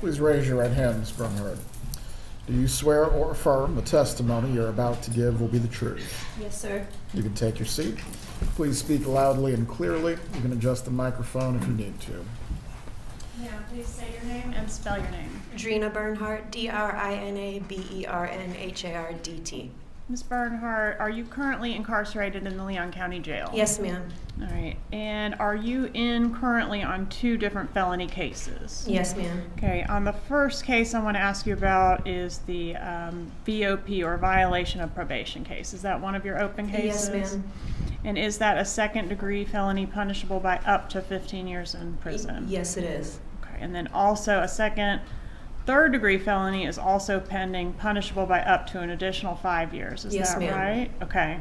Please raise your right hand, Ms. Bernhardt. Do you swear or affirm the testimony you're about to give will be the truth? Yes, sir. You can take your seat. Please speak loudly and clearly. You can adjust the microphone if you need to. Yeah, please say your name and spell your name. Drina Bernhardt, DrinaBernhardt. Ms. Bernhardt, are you currently incarcerated in the Leon County Jail? Yes, ma'am. All right. And are you in currently on 2 different felony cases? Yes, ma'am. Okay. On the first case I want to ask you about is the VOP, or violation of probation case. Is that one of your open cases? Yes, ma'am. And is that a second-degree felony punishable by up to 15 years in prison? Yes, it is. Okay. And then also a third-degree felony is also pending, punishable by up to an additional 5 years. Is Yes, that ma'am. right? Okay.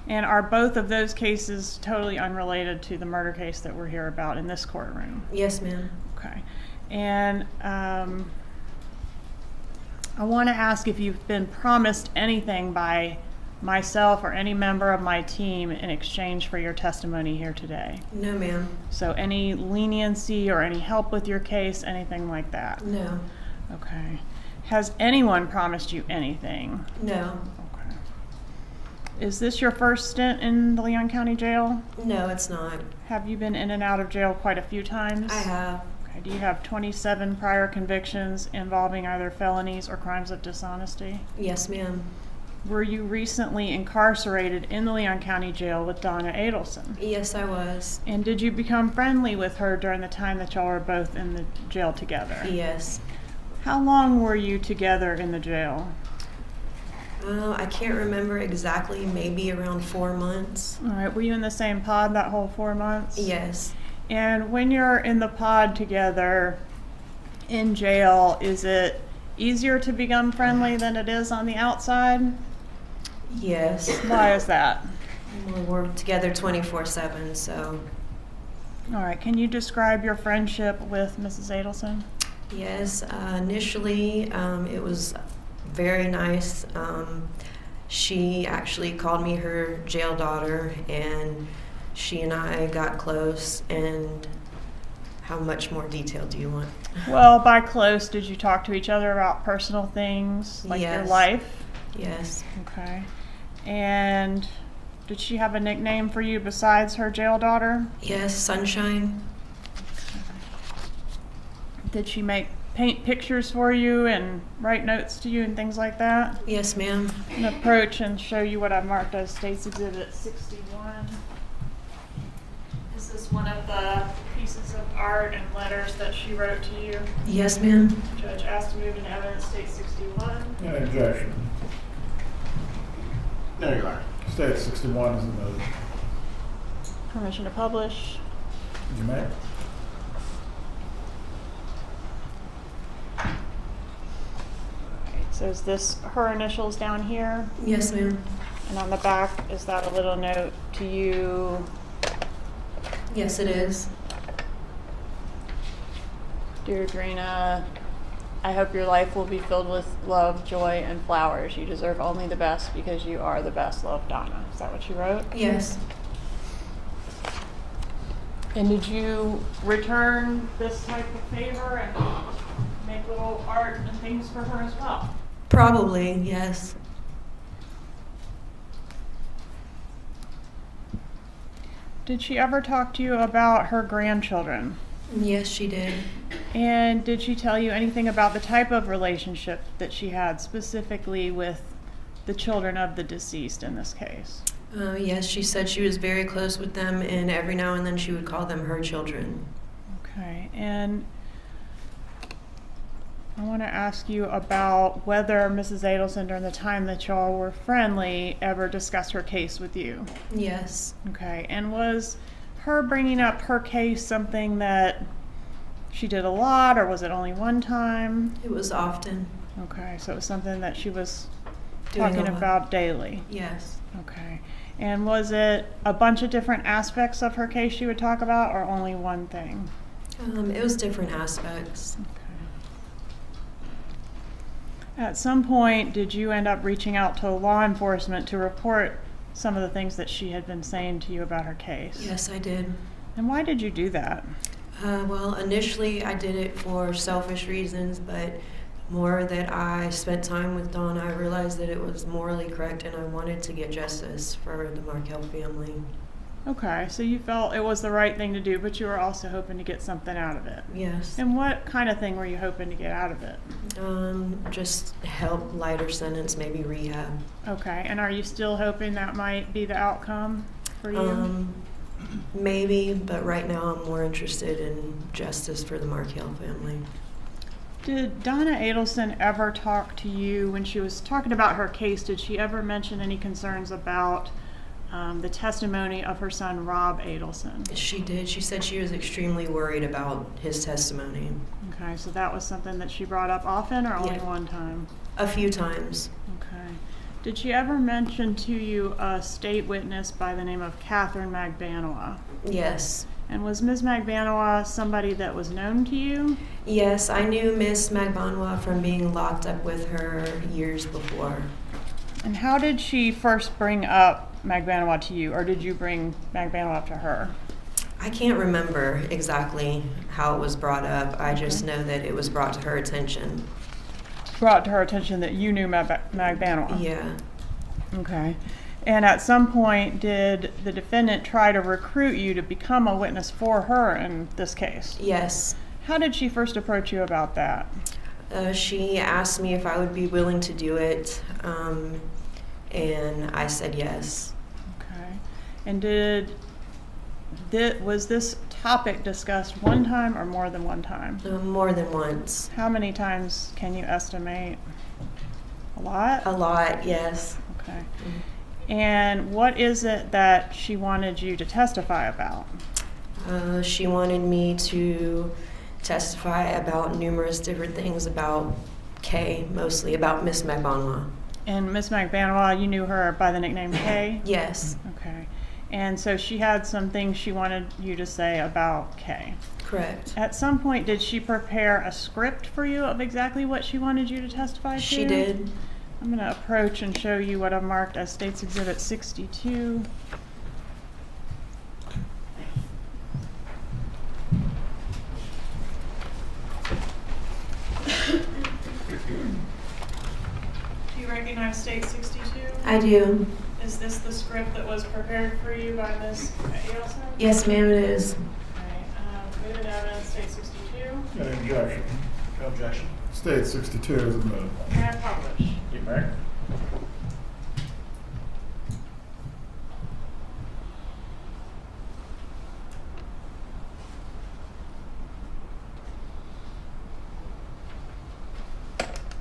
And are both of those cases totally unrelated to the murder case that we're here about in this courtroom? Yes, ma'am. Okay. And I want to ask if you've been promised anything by myself or any member of my team in exchange for your testimony here today. No, ma'am. So any leniency or any help with your case, anything like that? No. Okay. Has anyone promised you anything? No. Okay. Is this your first stint in the Leon County Jail? No, it's not. Have you been in and out of jail quite a few times? I have. Okay. Do you have 27 prior convictions involving either felonies or crimes of dishonesty? Yes, ma'am. Were you recently incarcerated in the Leon County Jail with Donna Adelson? Yes, I was. And did you become friendly with her during the time that y'all were both in the jail together? Yes. How long were you together in the jail? I can't remember exactly, maybe around 4 months. All right, were you in the same pod that whole 4 months? Yes. And when you're in the pod together in jail, is it easier to become friendly than it is on the outside? Yes. Why is that? Well, we're together 24/7, so. All right, can you describe your friendship with Mrs. Adelson? Yes, initially it was very nice. She actually called me her jail daughter, and she and I got close. And how much more detail do you want? Well, by close, did you talk to each other about personal things, like your Yes. life? Yes. Okay. And did she have a nickname for you besides her jail daughter? Yes, Sunshine. Did she paint pictures for you and write notes to you and things like that? Yes, ma'am. And approach and show you what I marked as State's Exhibit 61. This is one of the pieces of art and letters that she wrote to you. Yes, ma'am. Judge asked to move into evidence, State 61. Any objection? There you are. State 61 is noted. Permission to publish. You may. So is this her initials down here? Yes, ma'am. And on the back, is that a little note to you? Yes, it is. Dear Drina, I hope your life will be filled with love, joy, and flowers. You deserve only the best because you are the best. Love, Donna. Is that what you wrote? Yes. And did you return this type of favor and make little art and things for her as well? Probably, yes. Did she ever talk to you about her grandchildren? Yes, she did. And did she tell you anything about the type of relationship that she had specifically with the children of the deceased in this case? Yes, she said she was very close with them, and every now and then she would call them her children. Okay, and I want to ask you about whether Mrs. Adelson, during the time that y'all were friendly, ever discussed her case with you. Yes. Okay, and was her bringing up her case something that she did a lot, or was it only one time? It was often. Okay, so it was something that she was Doing talking a lot. about daily. Yes. Okay, and was it a bunch of different aspects of her case she would talk about, or only one thing? It was different aspects. At some point, did you end up reaching out to law enforcement to report some of the things that she had been saying to you about her case? Yes, I did. And why did you do that? Well, initially I did it for selfish reasons, but more that I spent time with Donna, I realized that it was morally correct and I wanted to get justice for the Markel family. Okay, so you felt it was the right thing to do, but you were also hoping to get something out of it. Yes. And what kind of thing were you hoping to get out of it? Just help, lighter sentence, maybe rehab. Okay, and are you still hoping that might be the outcome for you? Maybe, but right now I'm more interested in justice for the Markel family. Did Donna Adelson ever talk to you when she was talking about her case? Did she ever mention any concerns about the testimony of her son, Rob Adelson? She did. She said she was extremely worried about his testimony. Okay, so that was something that she brought up often or only Yeah. one time? A few times. Okay. Did she ever mention to you a state witness by the name of Catherine Magbanua? Yes. And was Ms. Magbanua somebody that was known to you? Yes, I knew Miss Magbanua from being locked up with her years before. And how did she first bring up Magbanua to you, or did you bring Magbanua up to her? I can't remember exactly how it was brought up. I just know that it was brought to her attention. Brought to her attention that you knew Magbanua? Yeah. Okay. And at some point, did the defendant try to recruit you to become a witness for her in this case? Yes. How did she first approach you about that? She asked me if I would be willing to do it, and I said yes. Okay. And was this topic discussed one time or more than one time? More than once. How many times can you estimate? A lot? A lot, yes. Okay. And what is it that she wanted you to testify about? She wanted me to testify about numerous different things about Kay, mostly about Miss Magbanua. And Miss Magbanua, you knew her by the nickname Kay? Yes. Okay. And so she had some things she wanted you to say about Kay. Correct. At some point, did she prepare a script for you of exactly what she wanted you to testify to? She did. I'm going to approach and show you what I've marked as State's Exhibit 62. Do you recognize State 62? I do. Is this the script that was prepared for you by Ms. Adelson? Yes, ma'am, it is. Okay, moving evidence, State 62. Any objection? No objection. State 62 is admitted. And publish. Get back.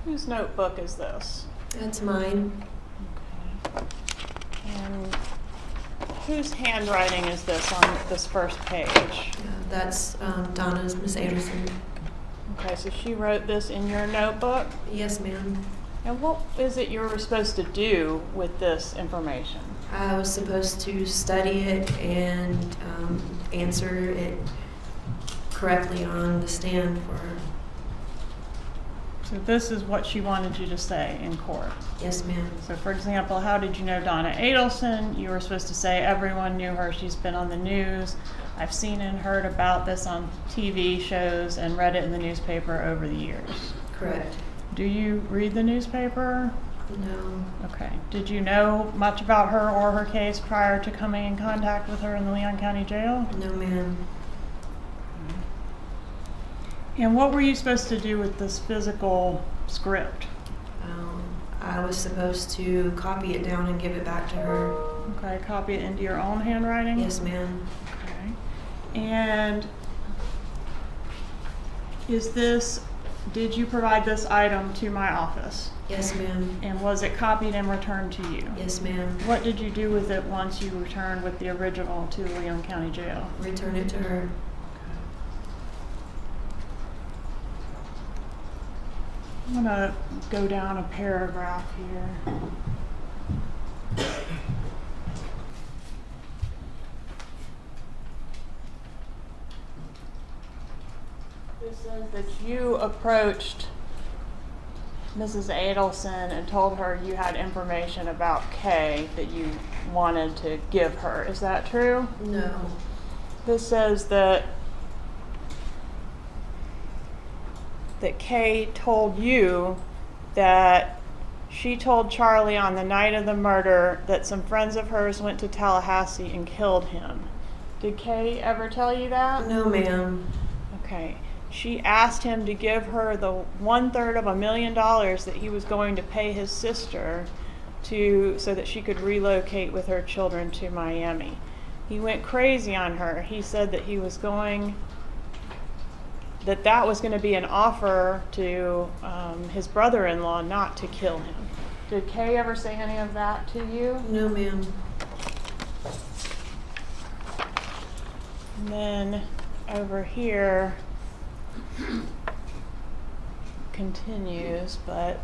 Whose notebook is this? That's mine. And whose handwriting is this on this first page? That's Donna's, Miss Adelson. Okay, so she wrote this in your notebook. Yes, ma'am. And what is it you were supposed to do with this information? I was supposed to study it and answer it correctly on the stand for her. So this is what she wanted you to say in court. Yes, ma'am. So for example, how did you know Donna Adelson? You were supposed to say everyone knew her. She's been on the news. I've seen and heard about this on TV shows and read it in the newspaper over the years. Correct. Do you read the newspaper? No. Okay. Did you know much about her or her case prior to coming in contact with her in the Leon County Jail? No, ma'am. And what were you supposed to do with this physical script? I was supposed to copy it down and give it back to her. Okay, copy it into your own handwriting? Yes, ma'am. Okay. And did you provide this item to my office? Yes, ma'am. And was it copied and returned to you? Yes, ma'am. What did you do with it once you returned with the original to the Leon County Jail? Return it to her. I'm gonna go down a paragraph here. This says that you approached Mrs. Adelson and told her you had information about Kay that you wanted to give her. Is that true? No. This says that that Kay told you that she told Charlie on the night of the murder that some friends of hers went to Tallahassee and killed him. Did Kay ever tell you that? No, ma'am. Okay. She asked him to give her the 1/3 of $1 million that he was going to pay his sister so that she could relocate with her children to Miami. He went crazy on her. He said that that was going to be an offer to his brother-in-law not to kill him. Did Kay ever say any of that to you? No, ma'am. And then over here continues, but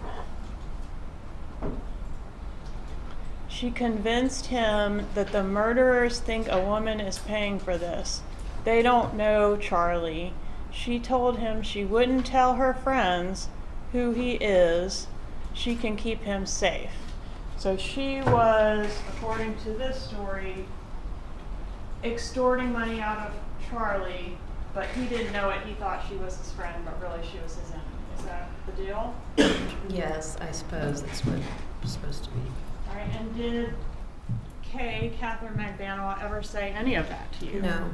she convinced him that the murderers think a woman is paying for this. They don't know Charlie. She told him she wouldn't tell her friends who he is. She can keep him safe. So she was, according to this story, extorting money out of Charlie, but he didn't know it. He thought she was his friend, but really she was his enemy. Is that the deal? Yes, I suppose that's what it's supposed to be. All right, and did Kay, Catherine Magbanua, ever say any of that to you? No.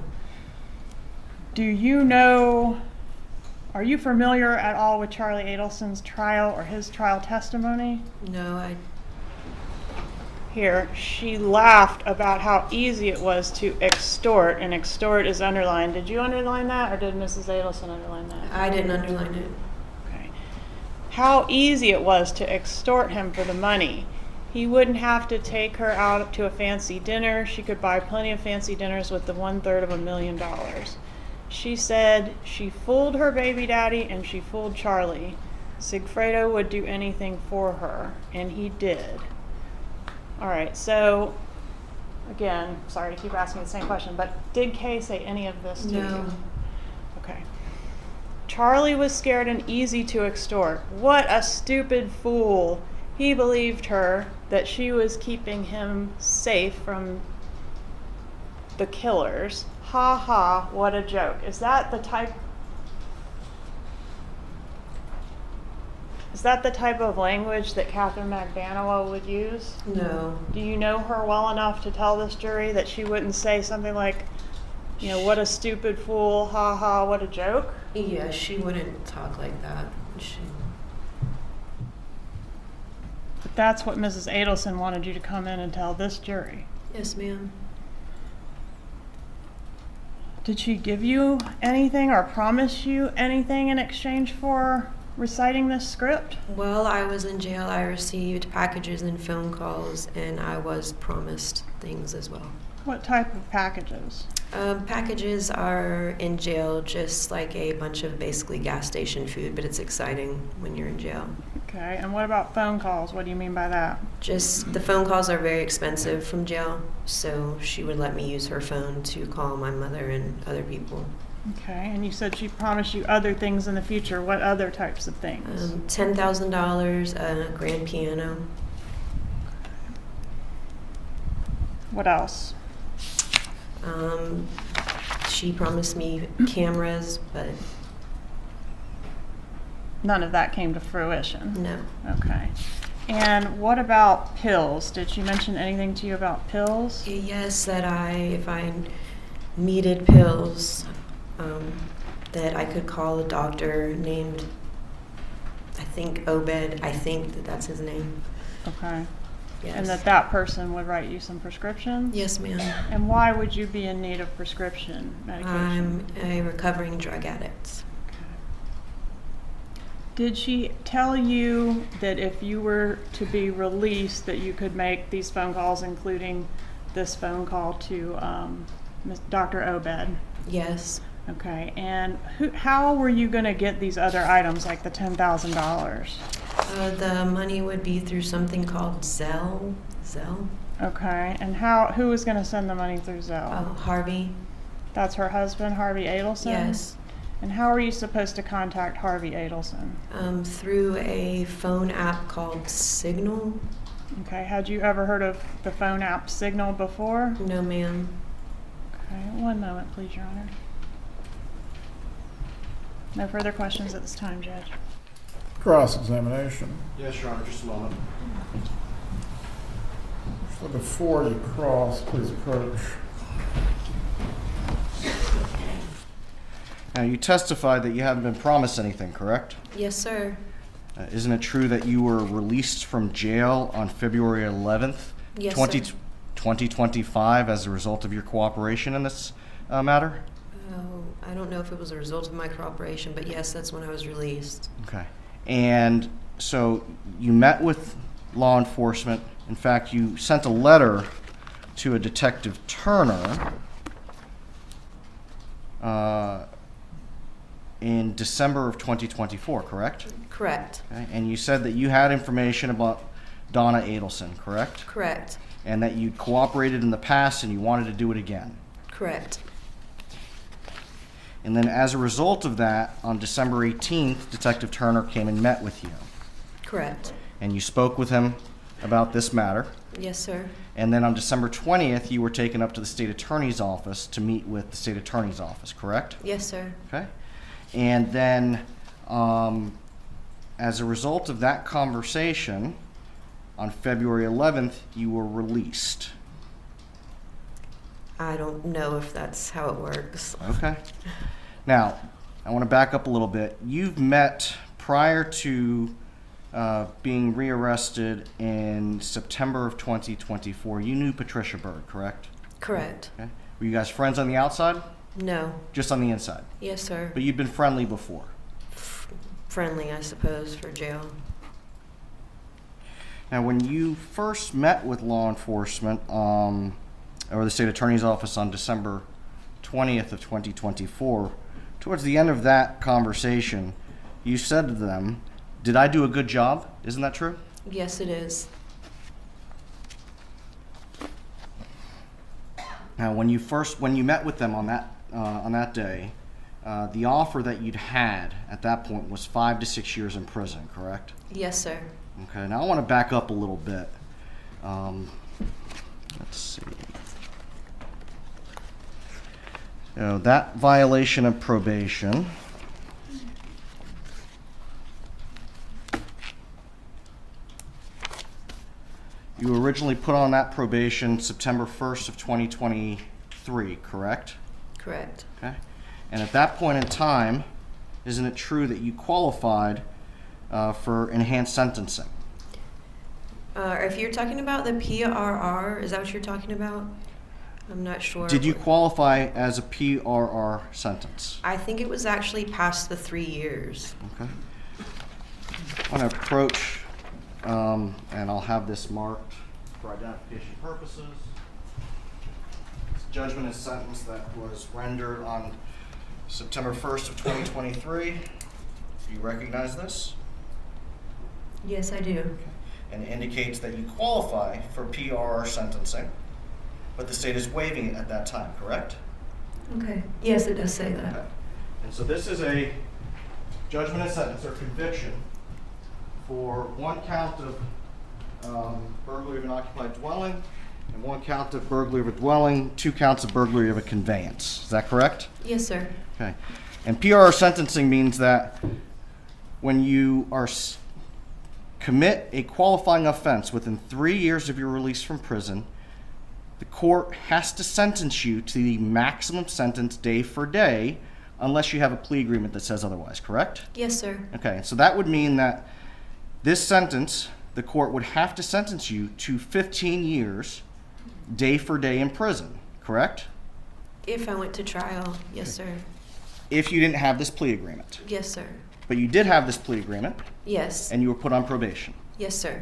Do you know, are you familiar at all with Charlie Adelson's trial or his trial testimony? No, Here, she laughed about how easy it was to extort, and extort is underlined. Did you underline that, or did Mrs. Adelson underline that? I didn't underline it. Okay. How easy it was to extort him for the money. He wouldn't have to take her out to a fancy dinner. She could buy plenty of fancy dinners with the 1/3 of $1 million. She said she fooled her baby daddy and she fooled Charlie. Sigfredo would do anything for her, and he did. All right, so again, sorry to keep asking the same question, but did Kay say any of this to you? No. Okay. Charlie was scared and easy to extort. What a stupid fool. He believed her that she was keeping him safe from the killers. Ha ha, what a joke. Is that the type of language that Catherine Magbanua would use? No. Do you know her well enough to tell this jury that she wouldn't say something like, what a stupid fool, ha ha, what a joke? Yeah, she wouldn't talk like that. But that's what Mrs. Adelson wanted you to come in and tell this jury. Yes, ma'am. Did she give you anything or promise you anything in exchange for reciting this script? While I was in jail, I received packages and phone calls, and I was promised things as well. What type of packages? Packages are in jail just like a bunch of basically gas station food, but it's exciting when you're in jail. Okay, and what about phone calls? What do you mean by that? Just the phone calls are very expensive from jail, so she would let me use her phone to call my mother and other people. Okay, and you said she promised you other things in the future. What other types of things? $10,000, a grand piano. What else? She promised me cameras, but None of that came to fruition. no. Okay. And what about pills? Did she mention anything to you about pills? Yes, that if I needed pills, that I could call a doctor named, I think, Obed. I think that's his name. Okay. Yes. And that person would write you some prescriptions? Yes, ma'am. And why would you be in need of prescription medication? I'm a recovering drug addict. Did she tell you that if you were to be released that you could make these phone calls, including this phone call to Dr. Obed? Yes. Okay, and how were you going to get these other items, like the $10,000? The money would be through something called Zelle. Okay, and who was going to send the money through Zelle? Harvey. That's her husband, Harvey Adelson? Yes. And how are you supposed to contact Harvey Adelson? Through a phone app called Signal. Okay, had you ever heard of the phone app Signal before? No, ma'am. Okay, one moment, please, Your Honor. No further questions at this time, Judge. Cross-examination. Yes, Your Honor, just a moment. So before you cross, please approach. Now, you testified that you haven't been promised anything, correct? Yes, sir. Isn't it true that you were released from jail on February 11th, Yes, 2025 as a result of your cooperation in this matter? Oh, I don't know if it was a result of my cooperation, but yes, that's when I was released. Okay. And so you met with law enforcement. In fact, you sent a letter to a Detective Turner in December of 2024, correct? Correct. Okay. And you said that you had information about Donna Adelson, correct? Correct. And that you cooperated in the past and you wanted to do it again. Correct. And then as a result of that, on December 18th, Detective Turner came and met with you. Correct. And you spoke with him about this matter. Yes, sir. And then on December 20th, you were taken up to the state attorney's office to meet with the state attorney's office, correct? Yes, sir. Okay. And then as a result of that conversation, on February 11th, you were released. I don't know if that's how it works. Okay. Now, I want to back up a little bit. You've met prior to being rearrested in September of 2024. You knew Patricia Berg, correct? Correct. Okay. Were you guys friends on the outside? No. Just on the inside? Yes, sir. But you've been friendly before? Friendly, I suppose, for jail. Now, when you first met with law enforcement or the state attorney's office on December 20th of 2024, towards the end of that conversation, you said to them, "Did I do a good job?" Isn't that true? Yes, it is. Now, when you met with them on that day, the offer that you'd had at that point was 5 to 6 years in prison, correct? Yes, sir. Okay. Now I want to back up a little bit. Let's see. So that violation of probation. You were originally put on that probation September 1st of 2023, correct? Correct. Okay. And at that point in time, isn't it true that you qualified for enhanced sentencing? If you're talking about the PRR, is that what you're talking about? I'm not sure. Did you qualify as a PRR sentence? I think it was actually past the 3 years. Okay. I'm going to approach, and I'll have this marked for identification purposes. It's judgment and sentence that was rendered on September 1st of 2023. Do you recognize this? Yes, I do. And it indicates that you qualify for PRR sentencing, but the state is waiving it at that time, correct? Okay. Yes, it does say that. Okay. And so this is a judgment and sentence or conviction for one count of burglary of an occupied dwelling and one count of burglary of a dwelling, 2 counts of burglary of a conveyance. Is that correct? Yes, sir. Okay. And PRR sentencing means that when you commit a qualifying offense within 3 years of your release from prison, the court has to sentence you to the maximum sentence day for day unless you have a plea agreement that says otherwise, correct? Yes, sir. Okay, so that would mean that this sentence, the court would have to sentence you to 15 years day for day in prison, correct? If I went to trial, yes, sir. If you didn't have this plea agreement. Yes, sir. But you did have this plea agreement Yes. and you were put on probation. Yes, sir.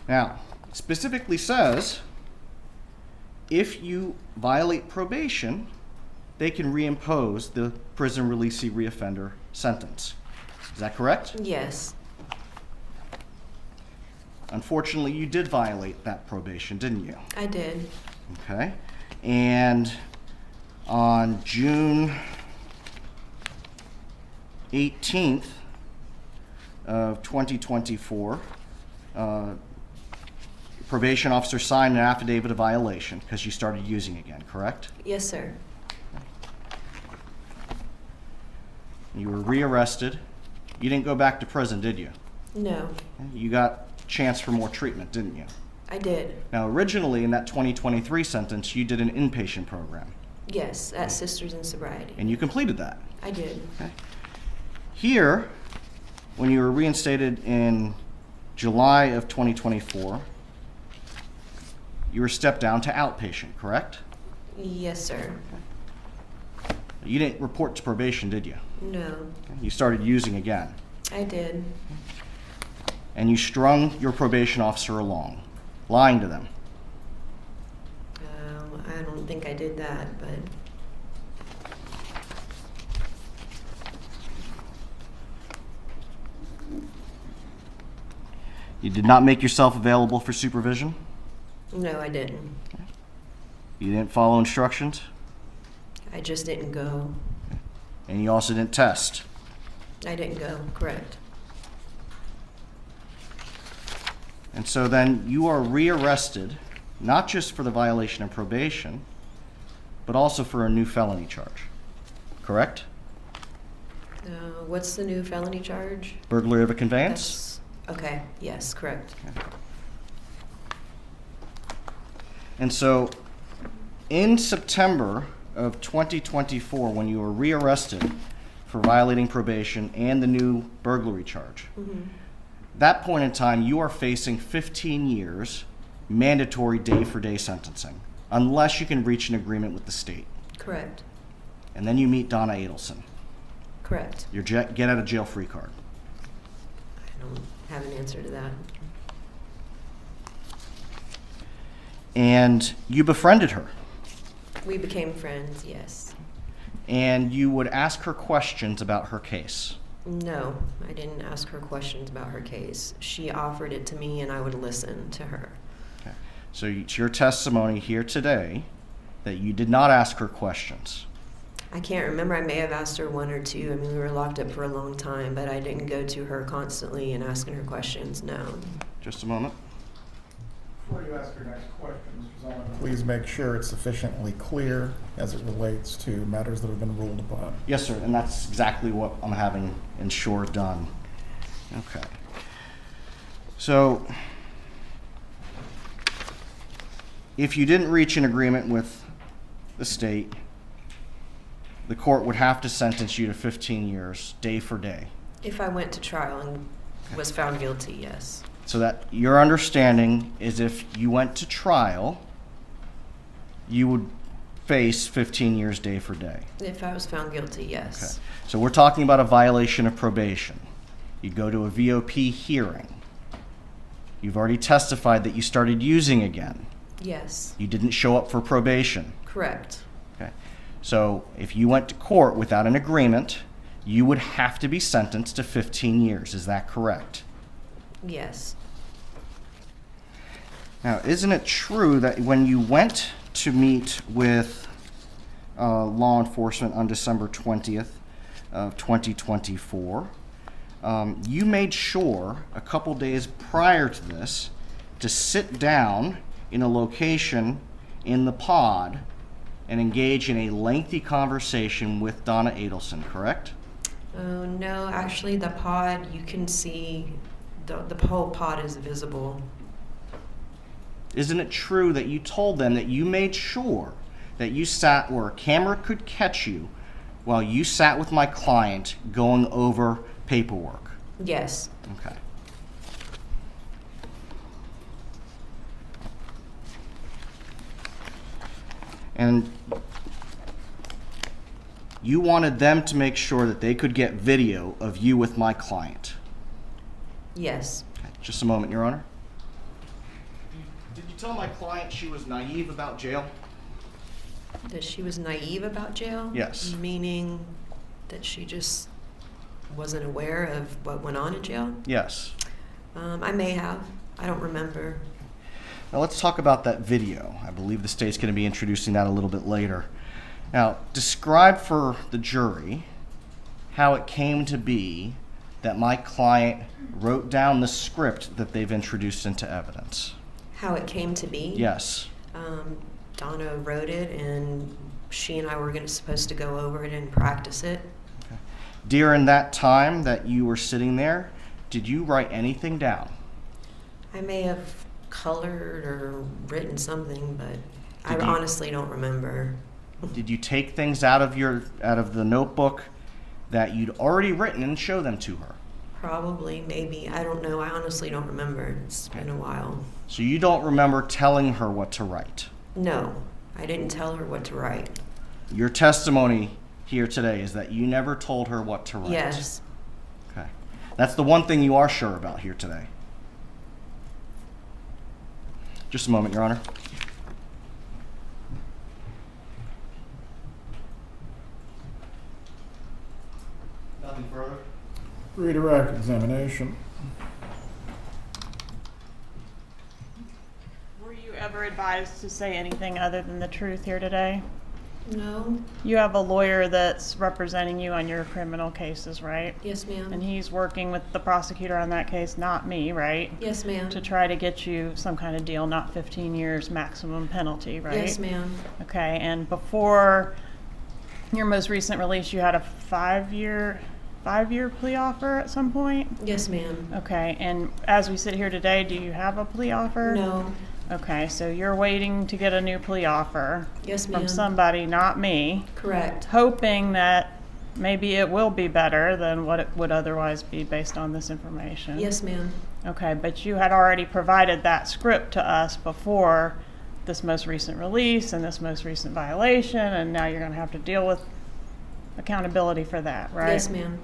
Now, it specifically says if you violate probation, they can reimpose the prison releasee reoffender sentence. Is that correct? Yes. Unfortunately, you did violate that probation, didn't you? I did. Okay. And on June 18th of 2024, probation officer signed an affidavit of violation because you started using again, correct? Yes, sir. You were rearrested. You didn't go back to prison, did you? No, You got a chance for more treatment, didn't you? I did. Now, originally in that 2023 sentence, you did an inpatient program, Yes, at Sisters in Sobriety. and you completed that. I did. Okay. Here, when you were reinstated in July of 2024, you were stepped down to outpatient, correct? Yes, sir. You didn't report to probation, did you? No, You started using again, I did. and you strung your probation officer along, lying to them. I don't think I did that, but You did not make yourself available for supervision. no, I didn't. You didn't follow instructions, I just didn't go. and you also didn't test. I didn't go, correct. And so then you are rearrested, not just for the violation of probation, but also for a new felony charge, correct? What's the new felony charge? Burglary of a conveyance? Okay, yes, correct. And so in September of 2024, when you were rearrested for violating probation and the new burglary charge, that point in time, you are facing 15 years mandatory day-for-day sentencing, unless you can reach an agreement with the state. Correct, And then you meet Donna Adelson, correct. your get-out-of-jail-free card. I don't have an answer to that. And you befriended her, We became friends, yes. and you would ask her questions about her case. No, I didn't ask her questions about her case. She offered it to me and I would listen to her. Okay. So it's your testimony here today that you did not ask her questions. I can't remember, I may have asked her one or two. I mean, we were locked up for a long time, but I didn't go to her constantly and asking her questions, no. Just a moment. Before you ask your next question, Mr. Zelman, please make sure it's sufficiently clear as it relates to matters that have been ruled upon. Yes, sir, and that's exactly what I'm having ensure done. Okay. So, if you didn't reach an agreement with the state, the court would have to sentence you to 15 years, day for day. If I went to trial and was found guilty, yes. So that your understanding is if you went to trial, you would face 15 years, day for day. If I was found guilty, yes. Okay. So we're talking about a violation of probation. You go to a VOP hearing. You've already testified that you started using again. Yes, You didn't show up for probation. correct. Okay. So if you went to court without an agreement, you would have to be sentenced to 15 years. Is that correct? Yes, Now, isn't it true that when you went to meet with law enforcement on December 20th of 2024, you made sure a couple days prior to this to sit down in a location in the pod and engage in a lengthy conversation with Donna Adelson, correct? oh, no, actually, the pod, you can see, the whole pod is visible. Isn't it true that you told them that you made sure that you sat where a camera could catch you while you sat with my client going over paperwork? Yes, Okay. And you wanted them to make sure that they could get video of you with my client. yes, Okay, just a moment, Your Honor. Did you tell my client she was naive about jail? that she was naive about jail? Yes. Meaning that she just wasn't aware of what went on in jail? Yes. I may have. I don't remember. Now let's talk about that video. I believe the state's going to be introducing that a little bit later. Now, describe for the jury how it came to be that my client wrote down the script that they've introduced into evidence. How it came to be? Yes. Donna wrote it, and she and I were supposed to go over it and practice it. During that time that you were sitting there, did you write anything down? I may have colored or written something, but I Did you- honestly don't remember. Did you take things out of the notebook that you'd already written and show them to her? Probably, maybe. I don't know. I honestly don't remember. It's been a while. So you don't remember telling her what to write. No, I didn't tell her what to write. Your testimony here today is that you never told her what to write. Yes. Okay. That's the one thing you are sure about here today. Just a moment, Your Honor. Nothing further? Redirect examination. Were you ever advised to say anything other than the truth here today? No. You have a lawyer that's representing you on your criminal cases, right? Yes, ma'am. And he's working with the prosecutor on that case, not me, right? Yes, ma'am. To try to get you some kind of deal, not 15 years maximum penalty, right? Yes, ma'am. Okay, and before your most recent release, you had a five-year plea offer at some point? Yes, ma'am. Okay, and as we sit here today, do you have a plea offer? No. Okay, so you're waiting to get a new plea offer Yes, ma'am. from somebody, not me, Correct. hoping that maybe it will be better than what it would otherwise be based on this information. Yes, ma'am. Okay, but you had already provided that script to us before this most recent release and this most recent violation, and now you're going to have to deal with accountability for that, right? Yes, ma'am.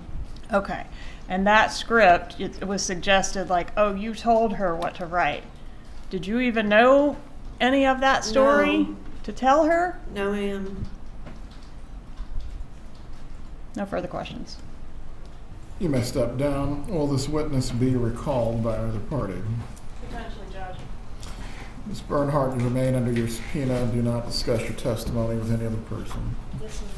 Okay, and that script, it was suggested like, oh, you told her what to write. Did you even know any of that story No. to tell her? No, ma'am. No further questions. You may step down. Will this witness be recalled by either party? Potentially, Judge. Ms. Bernhardt, you remain under your subpoena and do not discuss your testimony with any other person. Yes, ma'am.